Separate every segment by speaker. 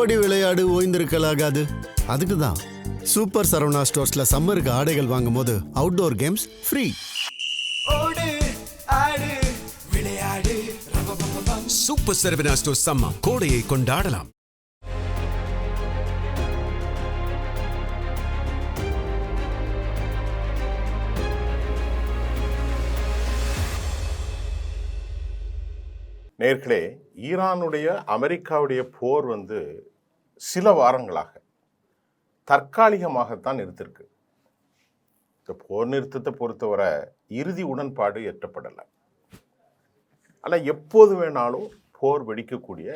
Speaker 1: ஓடி விளையாடு ஓய்ந்திருக்கலாகாது. அதுக்கு தான் சூப்பர் சரவணா ஸ்டோர்ஸ்ல சம்மருக்கு ஆடைகள் வாங்கும் போது outdoor games free.
Speaker 2: Super Saravana stores summer கோடையை கொண்டாடலாம்.
Speaker 3: நேர்களே, ஈரானுடைய அமெரிக்காவுடைய போர் சில வாரங்களாக தற்காலிகமாகத்தான் நிறுத்திருக்கு. இந்த போர் நிறுத்தத்தை பொறுத்தவரை இறுதி உடன்பாடு எட்டப்படலை. ஆனால் எப்போது வேணாலும் போர் வெடிக்கக்கூடிய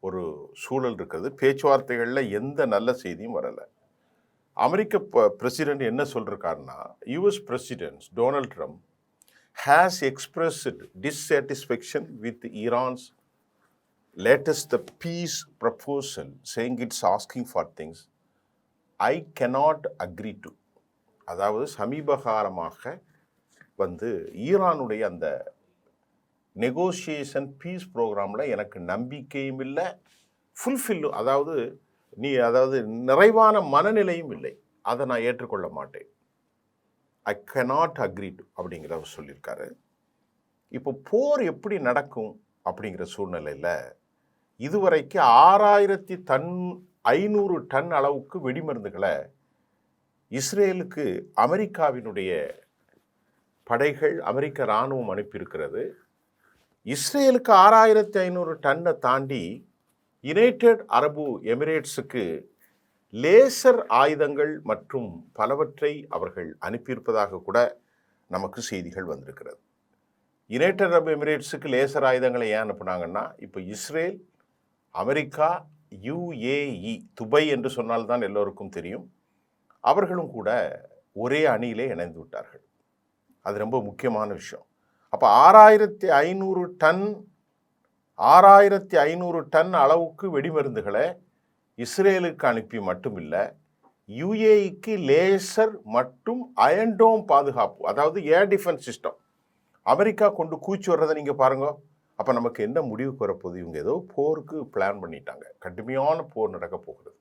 Speaker 3: ஒரு சூழல் இருக்குது. பேச்சுவார்த்தைகளில் எந்த நல்ல செய்தியும் வரலை. அமெரிக்க பிரசிடென்ட் என்ன சொல்லிருக்காருன்னா, US president Donald Trump has expressed dissatisfaction with Iran's latest peace proposal, saying it's asking for things I cannot agree to. அதாவது சமீப காலமாக ஈரானுடைய அந்த நெகோசியேஷன் பீஸ் ப்ரோக்ராமில் எனக்கு நம்பிக்கையும் இல்லை, ஃபுல்ஃபில்லும் அதாவது நிறைவான மனநிலையும் இல்லை. அதை நான் ஏற்றுக்கொள்ள மாட்டேன். ஐ cannot agree to அப்படிங்கிற அவர் சொல்லியிருக்காரு. இப்போ போர் எப்படி நடக்கும் அப்படிங்கிற சூழ்நிலையில் இதுவரைக்கு 6500 டன் அளவுக்கு வெடிமருந்துகளை இஸ்ரேலுக்கு அமெரிக்காவினுடைய படைகள், அமெரிக்க இராணுவம் அனுப்பியிருக்கிறது. இஸ்ரேலுக்கு 6500 டன்னை தாண்டி யுனைடெட் அரபு எமிரேட்ஸுக்கு லேசர் ஆயுதங்கள் மற்றும் பலவற்றை அவர்கள் அனுப்பியிருப்பதாக கூட நமக்கு செய்திகள் வந்திருக்கிறது. யுனைடெட் அரபு எமிரேட்ஸுக்கு லேசர் ஆயுதங்களை ஏன் அனுப்புனாங்கன்னா, இப்போ இஸ்ரேல், அமெரிக்கா, UAE, துபை என்று சொன்னால்தான் எல்லோருக்கும் தெரியும், அவர்களும் கூட ஒரே அணியிலே இணைந்து விட்டார்கள். அது ரொம்ப முக்கியமான விஷயம். அப்போ 6500 டன் அளவுக்கு வெடிமருந்துகளை இஸ்ரேலுக்கு அனுப்பி மட்டும் இல்லை, UAEக்கு லேசர் மற்றும் அயன்டோம் பாதுகாப்பு, அதாவது ஏர் டிஃபென்ஸ் சிஸ்டம் அமெரிக்கா கொண்டு கூச்சி வர்றதை நீங்கள் பாருங்க. அப்போ நமக்கு என்ன முடிவுக்கு வரப்போகுது? இவங்க ஏதோ போருக்கு பிளான் பண்ணிட்டாங்க, கடுமையான போர் நடக்க போகிறது.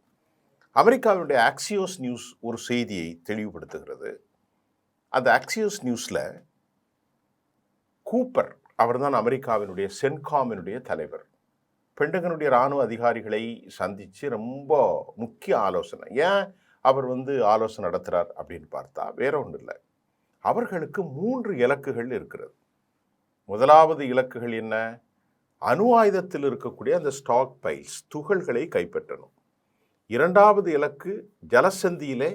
Speaker 3: அமெரிக்காவுடைய ஆக்சியோஸ் நியூஸ் ஒரு செய்தியை தெளிவுபடுத்துகிறது. அந்த ஆக்சியோஸ் நியூஸில் கூப்பர், அவர் தான் அமெரிக்காவினுடைய சென்காமினுடைய தலைவர், பெண்டகனுடைய இராணுவ அதிகாரிகளை சந்தித்து ரொம்ப முக்கிய ஆலோசனை. ஏன் அவர் ஆலோசனை நடத்துகிறார் அப்படின்னு பார்த்தா வேற ஒன்றும் இல்லை, அவர்களுக்கு 3 இலக்குகள் இருக்கிறது. முதலாவது இலக்குகள் என்ன? அணு ஆயுதத்தில் இருக்கக்கூடிய அந்த ஸ்டாக் பைல்ஸ், துகள்களை கைப்பற்றணும். இரண்டாவது இலக்கு ஜலசந்தியிலே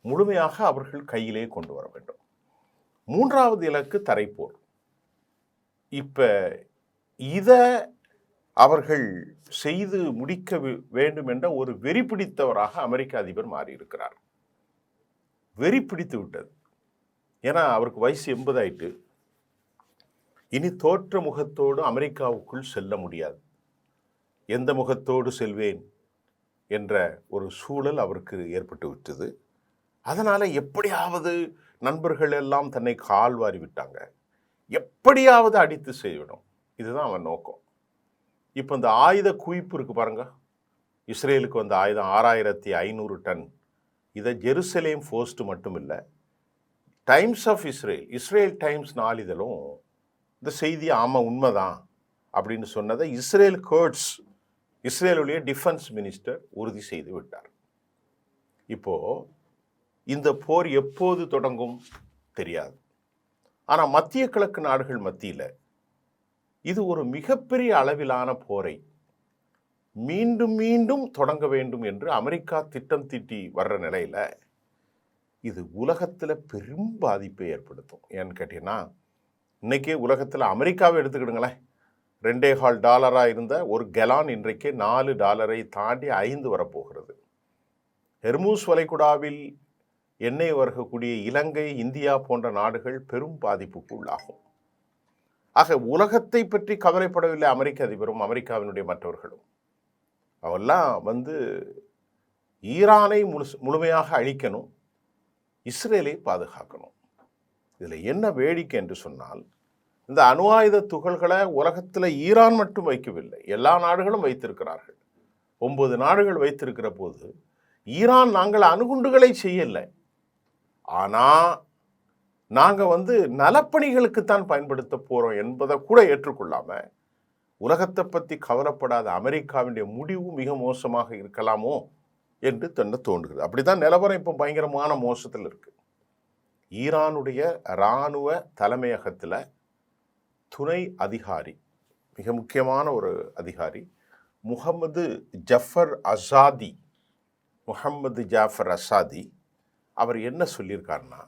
Speaker 3: முழுமையாக அவர்கள் கையிலே கொண்டு வர வேண்டும். மூன்றாவது இலக்கு தரைப்போர். இப்போ இதை அவர்கள் செய்து முடிக்க வேண்டும் என்ற ஒரு வெறி பிடித்தவராக அமெரிக்க அதிபர் மாறியிருக்கிறார். வெறி பிடித்து விட்டது. ஏன்னா அவருக்கு வயசு 80 ஆயிட்டு. இனி தோற்ற முகத்தோடு அமெரிக்காவுக்குள் செல்ல முடியாது. எந்த முகத்தோடு செல்வேன் என்ற ஒரு சூழல் அவருக்கு ஏற்பட்டு விட்டது. அதனால் எப்படியாவது நண்பர்கள் எல்லாம் தன்னை கால்வாரி விட்டாங்க, எப்படியாவது அடித்து செய்யணும், இதுதான் அவன் நோக்கம். இப்போ இந்த ஆயுத குவிப்பு இருக்குது பாருங்க, இஸ்ரேலுக்கு ஆயுதம் 6500 டன். இதை ஜெருசலேம் போஸ்ட் மட்டும் இல்லை, டைம்ஸ் ஆஃப் இஸ்ரேல் டைம்ஸ் நாளிதழும் இந்த செய்தி ஆமாம் உண்மைதான் அப்படின்னு சொன்னதை இஸ்ரேலுடைய டிஃபென்ஸ் மினிஸ்டர் உறுதி செய்து விட்டார். இப்போது இந்த போர் எப்போது தொடங்கும் தெரியாது. ஆனால் மத்திய கிழக்கு நாடுகள் மத்தியில் இது ஒரு மிகப்பெரிய அளவிலான போரை மீண்டும் மீண்டும் தொடங்க வேண்டும் என்று அமெரிக்கா திட்டம் தீட்டி வர்ற நிலையில் இது உலகத்தில் பெரும் பாதிப்பை ஏற்படுத்தும். ஏன்னு கேட்டீங்கன்னா, இன்றைக்கே உலகத்தில் அமெரிக்காவை எடுத்துக்கிடுங்களேன், $2.25 இருந்த ஒரு கெலான் இன்றைக்கு $4 தாண்டி 5 வரப்போகிறது. ஹெர்மூஸ் வளைகுடாவில் எண்ணெய் வருகக்கூடிய இலங்கை, இந்தியா போன்ற நாடுகள் பெரும் பாதிப்புக்கு உள்ளாகும். ஆக உலகத்தை பற்றி கவலைப்படவில்லை அமெரிக்க அதிபரும் அமெரிக்காவினுடைய மற்றவர்களும். அவெல்லாம் ஈரானை முழுமையாக அழிக்கணும், இஸ்ரேலை பாதுகாக்கணும். இதில் என்ன வேடிக்கை என்று சொன்னால், இந்த அணு ஆயுத துகள்களை உலகத்தில் ஈரான் மட்டும் வைக்கவில்லை, எல்லா நாடுகளும் வைத்திருக்கிறார்கள். 9 நாடுகள் வைத்திருக்கிற போது ஈரான் நாங்கள் அணுகுண்டுகளை செய்யலை, ஆனால் நாங்கள் நலப்பணிகளுக்குத்தான் பயன்படுத்த போகிறோம் என்பதை கூட ஏற்றுக்கொள்ளாமல் உலகத்தை பற்றி கவலைப்படாத அமெரிக்காவினுடைய முடிவு மிக மோசமாக இருக்கலாமோ என்று தோன்றுகிறது. அப்படிதான் நிலவரம் இப்போ பயங்கரமான மோசத்தில் இருக்குது. ஈரானுடைய இராணுவ தலைமையகத்தில் துணை அதிகாரி, மிக முக்கியமான ஒரு அதிகாரி, முகமது ஜஃபர் அசாதி, அவர் என்ன சொல்லியிருக்காருன்னா,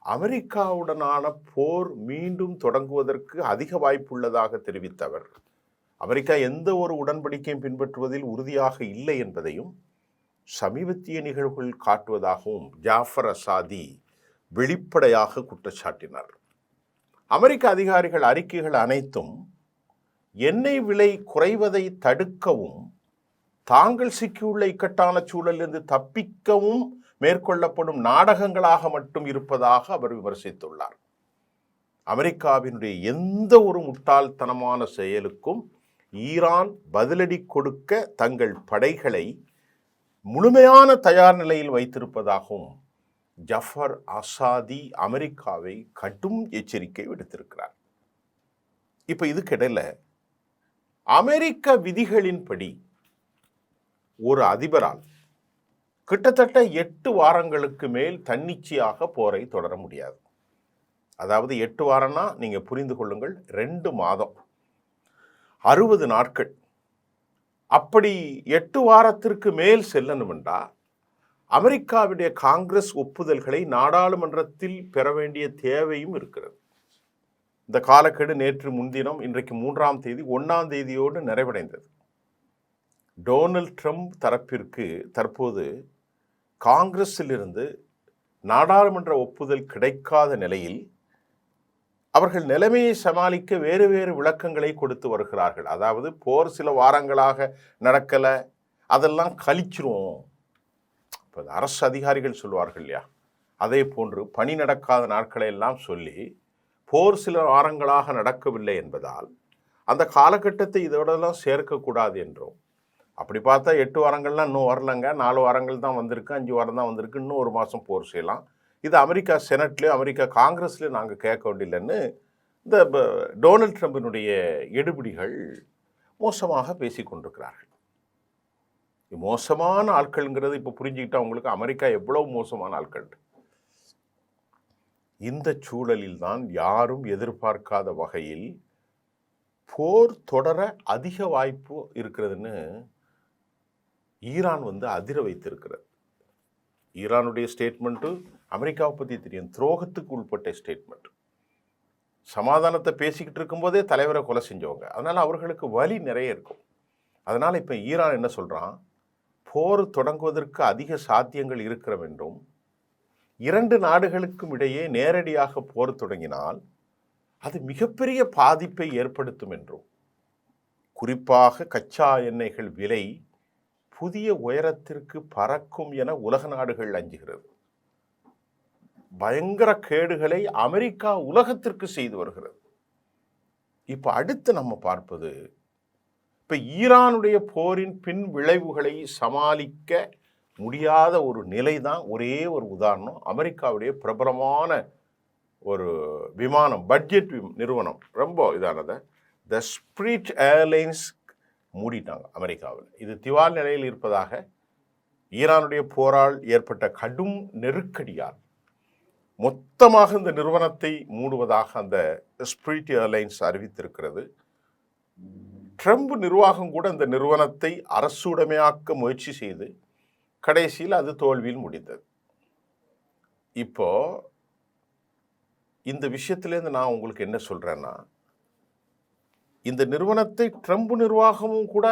Speaker 3: அமெரிக்காவுடனான போர் மீண்டும் தொடங்குவதற்கு அதிக வாய்ப்புள்ளதாக தெரிவித்தவர், அமெரிக்கா எந்த ஒரு உடன்படிக்கையும் பின்பற்றுவதில் உறுதியாக இல்லை என்பதையும் சமீபத்திய நிகழ்வுகள் காட்டுவதாகவும் ஜாஃபர் அசாதி வெளிப்படையாக குற்றச்சாட்டினார். அமெரிக்க அதிகாரிகள் அறிக்கைகள் அனைத்தும் எண்ணெய் விலை குறைவதை தடுக்கவும் தாங்கள் சிக்கியுள்ள இக்கட்டான சூழலிலிருந்து தப்பிக்கவும் மேற்கொள்ளப்படும் நாடகங்களாக மட்டும் இருப்பதாக அவர் விமர்சித்துள்ளார். அமெரிக்காவினுடைய எந்த ஒரு முட்டாள்தனமான செயலுக்கும் ஈரான் பதிலடி கொடுக்க தங்கள் படைகளை முழுமையான தயார் நிலையில் வைத்திருப்பதாகவும் ஜஃபர் அசாதி அமெரிக்காவை கடும் எச்சரிக்கை விடுத்திருக்கிறார். இப்ப இதுக்கிடையில அமெரிக்க விதிகளின்படி ஒரு அதிபரால் கிட்டத்தட்ட 8 வாரங்களுக்கு மேல் தன்னிச்சையாக போரை தொடர முடியாது. அதாவது 8 வாரம்னா நீங்க புரிந்து கொள்ளுங்கள், 2 மாதம் 60 நாட்கள். அப்படி 8 வாரத்திற்கு மேல் செல்லணுமென்றா அமெரிக்காவுடைய காங்கிரஸ் ஒப்புதல்களை நாடாளுமன்றத்தில் பெற வேண்டிய தேவையும் இருக்கிறது. இந்த காலக்கெடு நேற்று முன்தினம், இன்றைக்கு 3ஆம் தேதி, 1ஆம் தேதியோடு நிறைவடைந்தது. டொனால்ட் ட்ரம்ப் தரப்பிற்கு தற்போது காங்கிரஸிலிருந்து நாடாளுமன்ற ஒப்புதல் கிடைக்காத நிலையில் அவர்கள் நிலைமையை சமாளிக்க வேறு வேறு விளக்கங்களை கொடுத்து வருகிறார்கள். அதாவது போர் சில வாரங்களாக நடக்கலை, அதெல்லாம் கழிச்சிரும். இப்போ அரசு அதிகாரிகள் சொல்வார்கள் இல்லையா, அதே போன்று பணி நடக்காத நாட்களை எல்லாம் சொல்லி போர் சில வாரங்களாக நடக்கவில்லை என்பதால் அந்த காலகட்டத்தை இதோடலாம் சேர்க்கக்கூடாது என்றும், அப்படி பார்த்தா 8 வாரங்கள்லாம் இன்னும் வரலங்க, 4 வாரங்கள் தான் வந்திருக்கு, 5 வாரம் தான் வந்திருக்கு, இன்னும் 1 மாதம் போர் செய்யலாம், இது அமெரிக்கா செனட்லேயும் அமெரிக்கா காங்கிரஸ்லேயும் நாங்கள் கேட்க வேண்டியில்லைன்னு இந்த டொனால்ட் ட்ரம்பினுடைய எடுபிடிகள் மோசமாக பேசி கொண்டிருக்கிறார்கள். மோசமான ஆட்கள்ங்கிறது இப்போ புரிஞ்சுக்கிட்டா உங்களுக்கு அமெரிக்கா எவ்வளவு மோசமான ஆட்கள். இந்த சூழலில் தான் யாரும் எதிர்பார்க்காத வகையில் போர் தொடர அதிக வாய்ப்பு இருக்கிறதுன்னு ஈரான் அதிர வைத்திருக்கிறது. ஈரானுடைய ஸ்டேட்மெண்ட்டு அமெரிக்காவை பற்றி தெரியும், துரோகத்துக்கு உட்பட்ட ஸ்டேட்மெண்ட். சமாதானத்தை பேசிக்கிட்டு இருக்கும்போதே தலைவரை கொலை செஞ்சவங்க, அதனால் அவர்களுக்கு வலி நிறைய இருக்கும். அதனால் இப்போ ஈரான் என்ன சொல்கிறான், போர் தொடங்குவதற்கு அதிக சாத்தியங்கள் இருக்கிற என்றும் 2 நாடுகளுக்கும் இடையே நேரடியாக போர் தொடங்கினால் அது மிகப்பெரிய பாதிப்பை ஏற்படுத்தும் என்றும், குறிப்பாக கச்சா எண்ணெய்கள் விலை புதிய உயரத்திற்கு பறக்கும் என உலக நாடுகள் அஞ்சுகிறது. பயங்கர கேடுகளை அமெரிக்கா உலகத்திற்கு செய்து வருகிறது. இப்ப அடுத்து நம்ம பார்ப்பது, இப்ப ஈரானுடைய போரின் பின் விளைவுகளை சமாளிக்க முடியாத ஒரு நிலை தான் ஒரே ஒரு உதாரணம். அமெரிக்காவுடைய பிரபலமான ஒரு விமானம், பட்ஜெட் நிறுவனம், ரொம்ப இதானதை, த ஸ்பிரிட் ஏர்லைன்ஸ் மூடிட்டாங்க அமெரிக்காவில். இது திவால் நிலையில் இருப்பதாக ஈரானுடைய போரால் ஏற்பட்ட கடும் நெருக்கடியால் மொத்தமாக இந்த நிறுவனத்தை மூடுவதாக அந்த ஸ்பிரிட் ஏர்லைன்ஸ் அறிவித்திருக்கிறது. ட்ரம்ப் நிர்வாகம் கூட இந்த நிறுவனத்தை அரசுடைமையாக்க முயற்சி செய்து கடைசியில் அது தோல்வியில் முடிந்தது. இப்போ இந்த விஷயத்திலேருந்து நான் உங்களுக்கு என்ன சொல்றேன்னா, இந்த நிறுவனத்தை ட்ரம்ப் நிர்வாகமும் கூட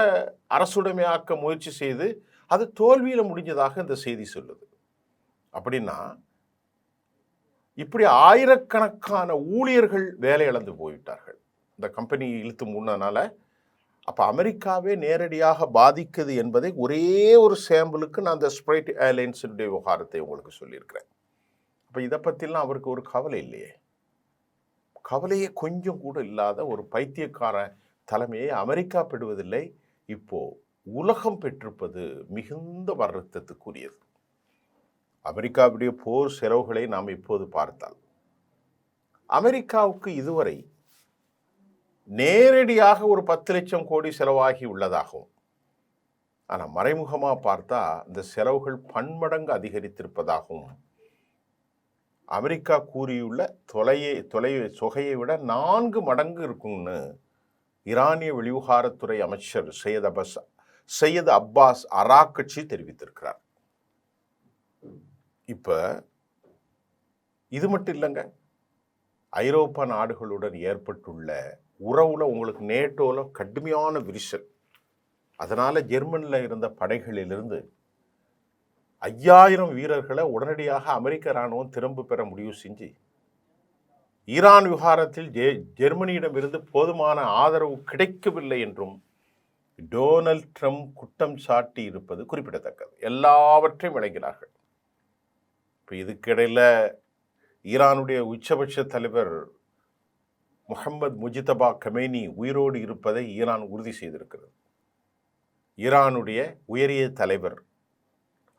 Speaker 3: அரசுடைமையாக்க முயற்சி செய்து அது தோல்வியில் முடிஞ்சதாக இந்த செய்தி சொல்லுது. அப்படின்னா இப்படி ஆயிரக்கணக்கான ஊழியர்கள் வேலை இழந்து போய்விட்டார்கள் இந்த கம்பெனி இழுத்து மூடினால. அப்போ அமெரிக்காவே நேரடியாக பாதிக்குது என்பதை ஒரே ஒரு சாம்பிளுக்கு நான் இந்த ஸ்பிரிட் ஏர்லைன்ஸுடைய விவகாரத்தை உங்களுக்கு சொல்லியிருக்கிறேன். அப்போ இதை பற்றிலாம் அவருக்கு ஒரு கவலை இல்லையே, கவலையே கொஞ்சம் கூட இல்லாத ஒரு பைத்தியக்கார தலைமையை அமெரிக்கா பெறுவதில்லை. இப்போ உலகம் பெற்றிருப்பது மிகுந்த வருத்தத்துக்குரியது. அமெரிக்காவுடைய போர் செலவுகளை நாம் இப்போது பார்த்தால், அமெரிக்காவுக்கு இதுவரை நேரடியாக ஒரு 10 லட்சம் கோடி செலவாகி உள்ளதாகவும், ஆனால் மறைமுகமாக பார்த்தா இந்த செலவுகள் பன்மடங்கு அதிகரித்திருப்பதாகவும் அமெரிக்கா கூறியுள்ள தொகையை விட 4 மடங்கு இருக்கும்னு ஈரானிய வெளிவிவகாரத்துறை அமைச்சர் சையத் அப்பாஸ் அராக்ச்சி தெரிவித்திருக்கிறார். இப்போ இது மட்டும் இல்லைங்க, ஐரோப்பா நாடுகளுடன் ஏற்பட்டுள்ள உறவுல உங்களுக்கு நேட்டோவில் கடுமையான விரிசல். அதனால் ஜெர்மனியில் இருந்த படைகளிலிருந்து 5000 வீரர்களை உடனடியாக அமெரிக்க இராணுவம் திரும்ப பெற முடிவு செஞ்சு, ஈரான் விவகாரத்தில் ஜெர்மனியிடமிருந்து போதுமான ஆதரவு கிடைக்கவில்லை என்றும் டொனால்ட் ட்ரம்ப் குற்றம் சாட்டி இருப்பது குறிப்பிடத்தக்கது. எல்லாவற்றையும் விளங்கினார்கள். இப்போ இதுக்கிடையில் ஈரானுடைய உச்சபட்ச தலைவர் முஹம்மது முஜிதபா கமேனி உயிரோடு இருப்பதை ஈரான் உறுதி செய்திருக்கிறது. ஈரானுடைய உயரிய தலைவர்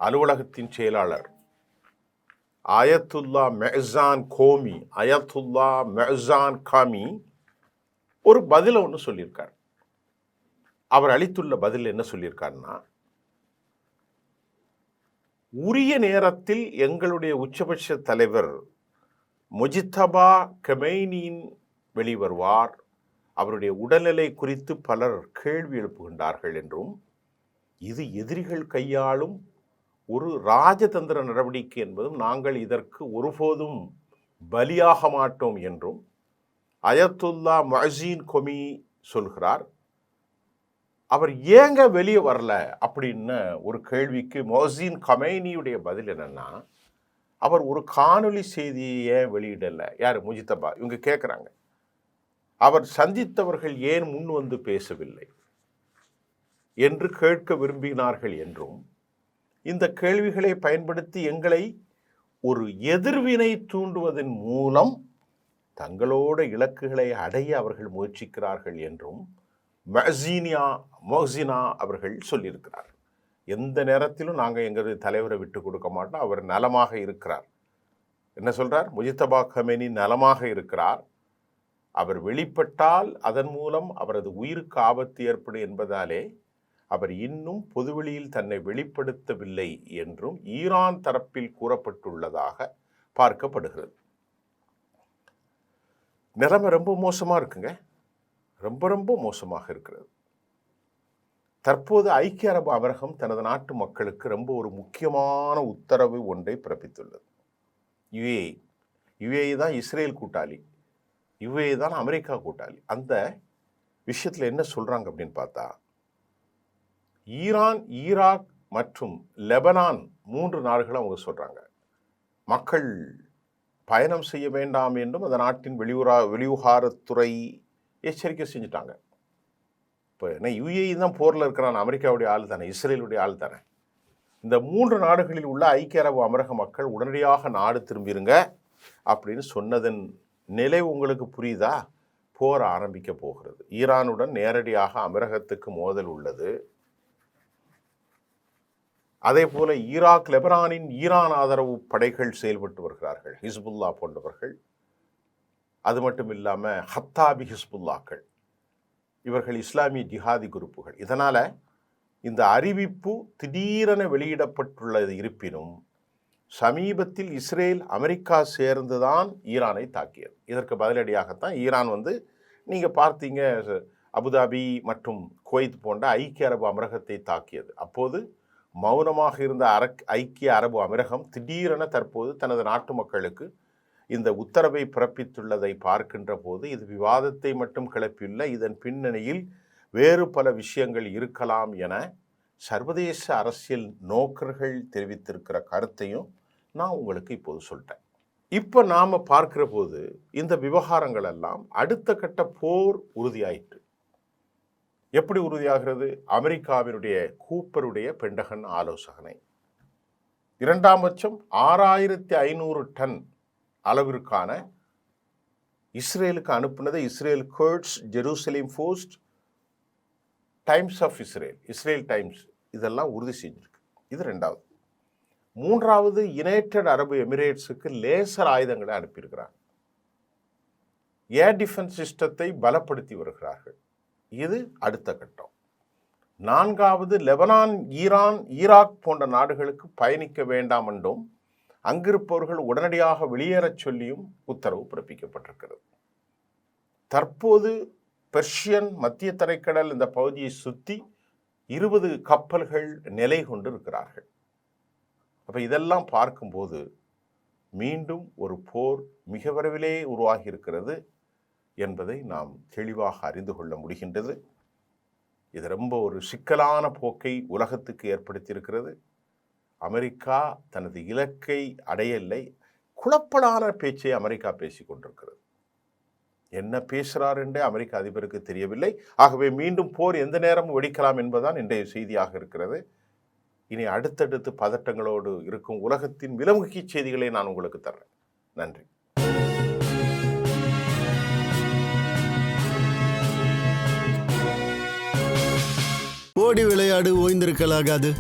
Speaker 3: அலுவலகத்தின் செயலாளர் அயத்துல்லா மெஹ்சான் காமி ஒரு பதிலை ஒன்று சொல்லியிருக்கார். அவர் அளித்துள்ள பதில் என்ன சொல்லியிருக்காருன்னா, உரிய நேரத்தில் எங்களுடைய உச்சபட்ச தலைவர் முஜிதபா கமேனியின் வெளிவருவார். அவருடைய உடல்நிலை குறித்து பலர் கேள்வி எழுப்புகின்றார்கள் என்றும், இது எதிரிகள் கையாளும் ஒரு ராஜதந்திர நடவடிக்கை என்பதும் நாங்கள் இதற்கு ஒருபோதும் பலியாக மாட்டோம் என்றும் அயத்துல்லா மொஹ்சின் கொமி சொல்கிறார். அவர் ஏங்க வெளியே வரல அப்படின்னு ஒரு கேள்விக்கு மொஹ்சின் கமேனியுடைய பதில் என்னன்னா, அவர் ஒரு காணொலி செய்தியை ஏன் வெளியிடலை? யார்? முஜிதபா. இவங்க கேட்குறாங்க, அவர் சந்தித்தவர்கள் ஏன் முன் வந்து பேசவில்லை என்று கேட்க விரும்பினார்கள் என்றும், இந்த கேள்விகளை பயன்படுத்தி எங்களை ஒரு எதிர்வினை தூண்டுவதன் மூலம் தங்களோட இலக்குகளை அடைய அவர்கள் முயற்சிக்கிறார்கள் என்றும் மொஹ்சினா அவர்கள் சொல்லியிருக்கிறார். எந்த நேரத்திலும் நாங்கள் எங்களுடைய தலைவரை விட்டு கொடுக்க மாட்டோம், அவர் நலமாக இருக்கிறார். என்ன சொல்றார்? முஜிதபா கமேனி நலமாக இருக்கிறார். அவர் வெளிப்பட்டால் அதன் மூலம் அவரது உயிருக்கு ஆபத்து ஏற்படும் என்பதாலே அவர் இன்னும் பொதுவெளியில் தன்னை வெளிப்படுத்தவில்லை என்றும் ஈரான் தரப்பில் கூறப்பட்டுள்ளதாக பார்க்கப்படுகிறது. நிலைமை ரொம்ப மோசமாக இருக்குங்க, ரொம்ப மோசமாக இருக்கிறது. தற்போது ஐக்கிய அரபு அமீரகம் தனது நாட்டு மக்களுக்கு ரொம்ப ஒரு முக்கியமான உத்தரவு ஒன்றை பிறப்பித்துள்ளது. யுஏஇ தான் இஸ்ரேல் கூட்டாளி, யுஏஇ தான் அமெரிக்கா கூட்டாளி. அந்த விஷயத்தில் என்ன சொல்கிறாங்க அப்படின்னு பார்த்தா, ஈரான், ஈராக் மற்றும் லெபனான் 3 நாடுகளும் அவங்க சொல்கிறாங்க மக்கள் பயணம் செய்ய வேண்டாம் என்றும் அந்த நாட்டின் வெளிவிவகாரத்துறை எச்சரிக்கை செஞ்சுட்டாங்க. இப்போ என்ன, யுஏஇ தான் போரில் இருக்கிறான், அமெரிக்காவுடைய ஆள் தானே, இஸ்ரேலுடைய ஆள் தானே. இந்த 3 நாடுகளில் உள்ள ஐக்கிய அரபு அமீரக மக்கள் உடனடியாக நாடு திரும்பிடுங்க அப்படின்னு சொன்னதன் நிலை உங்களுக்கு புரியுதா? போர் ஆரம்பிக்க போகிறது. ஈரானுடன் நேரடியாக அமீரகத்துக்கு மோதல் உள்ளது. அதே போல ஈராக், லெபனானின் ஈரான் ஆதரவு படைகள் செயல்பட்டு வருகிறார்கள், ஹிஸ்புல்லா போன்றவர்கள். அது மட்டும் இல்லாமல் ஹத்தாபி ஹிஸ்புல்லாக்கள், இவர்கள் இஸ்லாமிய ஜிஹாதி குரூப்புகள். இதனால் இந்த அறிவிப்பு திடீரென வெளியிடப்பட்டுள்ளது. இருப்பினும் சமீபத்தில் இஸ்ரேல், அமெரிக்கா சேர்ந்துதான் ஈரானை தாக்கியது. இதற்கு பதிலடியாகத்தான் ஈரான் நீங்கள் பார்த்தீங்க, அபுதாபி மற்றும் குவைத் போன்ற ஐக்கிய அரபு அமீரகத்தை தாக்கியது. அப்போது மௌனமாக இருந்த ஐக்கிய அரபு அமீரகம் திடீரென தற்போது தனது நாட்டு மக்களுக்கு இந்த உத்தரவை பிறப்பித்துள்ளதை பார்க்கின்ற போது இது விவாதத்தை மட்டும் கிளப்பியுள்ள, இதன் பின்னணியில் வேறு பல விஷயங்கள் இருக்கலாம் என சர்வதேச அரசியல் நோக்கர்கள் தெரிவித்திருக்கிற கருத்தையும் நான் உங்களுக்கு இப்போது சொல்லிட்டேன். இப்போ நாம் பார்க்கிற போது இந்த விவகாரங்கள் எல்லாம் அடுத்த கட்ட போர் உறுதியாயிற்று. எப்படி உறுதியாகிறது? அமெரிக்காவினுடைய கூப்பருடைய பென்டகன் ஆலோசனை 2ஆம் பட்சம் 6500 டன் அளவிற்கான இஸ்ரேலுக்கு அனுப்பினதை இஸ்ரேல் குர்ட்ஸ், Jerusalem Post Times of Israel Times இதெல்லாம் உறுதி செஞ்சிருக்கு. இது 2வது. 3வது, யுனைடெட் அரபு எமிரேட்ஸுக்கு லேசர் ஆயுதங்களை அனுப்பியிருக்கிறாங்க. ஏர் டிஃபென்ஸ் சிஸ்டத்தை பலப்படுத்தி வருகிறார்கள். இது அடுத்த கட்டம். 4வது, லெபனான், ஈரான், ஈராக் போன்ற நாடுகளுக்கு பயணிக்க வேண்டாம் என்றும் அங்கிருப்பவர்கள் உடனடியாக வெளியேறச் சொல்லியும் உத்தரவு பிறப்பிக்கப்பட்டிருக்கிறது. தற்போது பெர்ஷியன் மத்திய தரைக்கடல் இந்த பகுதியை சுற்றி 20 கப்பல்கள் நிலை கொண்டு இருக்கிறார்கள். அப்போ இதெல்லாம் பார்க்கும்போது மீண்டும் ஒரு போர் மிக விரைவிலே உருவாகி இருக்கிறது என்பதை நாம் தெளிவாக அறிந்து கொள்ள முடிகின்றது. இது ரொம்ப ஒரு சிக்கலான போக்கை உலகத்துக்கு ஏற்படுத்தியிருக்கிறது. அமெரிக்கா தனது இலக்கை அடையலை. குழப்பலான பேச்சை அமெரிக்கா பேசிக் கொண்டிருக்கிறது. என்ன பேசுகிறார் என்றே அமெரிக்க அதிபருக்கு தெரியவில்லை. ஆகவே மீண்டும் போர் எந்த நேரமும் வெடிக்கலாம் என்பதுதான் இன்றைய செய்தியாக இருக்கிறது. இனி அடுத்தடுத்து பதட்டங்களோடு இருக்கும் உலகத்தின் மிக முக்கிய செய்திகளை நான் உங்களுக்கு தர்றேன். நன்றி.
Speaker 1: ஓடி விளையாடு ஓய்ந்திருக்கலாகாது.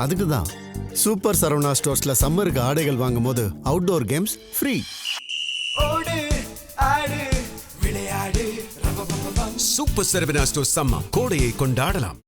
Speaker 1: அதுக்கு தான் சூப்பர் சரவணா ஸ்டோர்ஸ்ல சம்மருக்கு ஆடைகள் வாங்கும் போது outdoor games free.
Speaker 2: Super Saravana stores summer கோடையை கொண்டாடலாம்.